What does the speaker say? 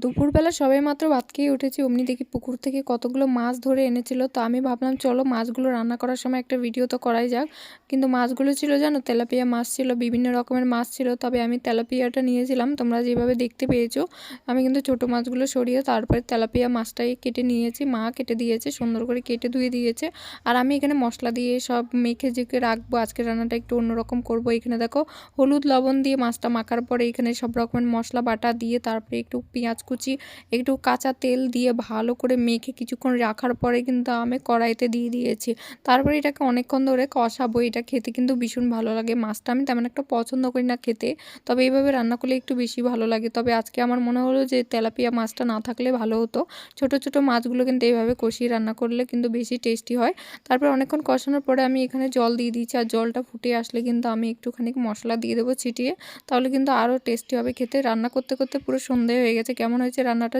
দুপুরবেলা সবাই মাত্র ভাত খেয়ে উঠেছি, অমনি দেখি পুকুর থেকে কতগুলো মাছ ধরে এনেছিল। তো আমি ভাবলাম চলো মাছগুলো রান্না করার সময় একটা ভিডিও তো করাই যাক। কিন্তু মাছগুলো ছিল জানো, তেলাপিয়া মাছ ছিল, বিভিন্ন রকমের মাছ ছিল। তবে আমি তেলাপিয়াটা নিয়েছিলাম, তোমরা যেভাবে দেখতে পেয়েছো। আমি কিন্তু ছোটো মাছগুলো সরিয়ে তারপরে তেলাপিয়া মাছটাই কেটে নিয়েছি, মা কেটে দিয়েছে, সুন্দর করে কেটে ধুয়ে দিয়েছে। আর আমি এখানে মশলা দিয়ে সব মেখে জেকে রাখবো, আজকের রান্নাটা একটু অন্যরকম করব। এখানে দেখো হলুদ লবণ দিয়ে মাছটা মাখার পরে এখানে সব রকমের মশলা বাটা দিয়ে তারপরে একটু পেঁয়াজ কুচি, একটু কাঁচা তেল দিয়ে ভালো করে মেখে কিছুক্ষণ রাখার পরে কিন্তু আমি কড়াইতে দিয়ে দিয়েছি। তারপরে এটাকে অনেকক্ষণ ধরে কষাবো। এটা খেতে কিন্তু ভীষণ ভালো লাগে। মাছটা আমি তেমন একটা পছন্দ করি না খেতে, তবে এইভাবে রান্না করলে একটু বেশি ভালো লাগে। তবে আজকে আমার মনে হলো যে তেলাপিয়া মাছটা না থাকলে ভালো হতো। ছোট ছোট মাছগুলো কিন্তু এইভাবে কষিয়ে রান্না করলে কিন্তু বেশি টেস্টি হয়। তারপর অনেকক্ষণ কষানোর পরে আমি এখানে জল দিয়ে দিয়েছি, আর জলটা ফুটে আসলে কিন্তু আমি একটুখানি মশলা দিয়ে দেবো ছিটিয়ে, তাহলে কিন্তু আরও টেস্টি হবে খেতে। রান্না করতে করতে পুরো সন্ধে হয়ে গেছে। কেমন হয়েছে রান্নাটা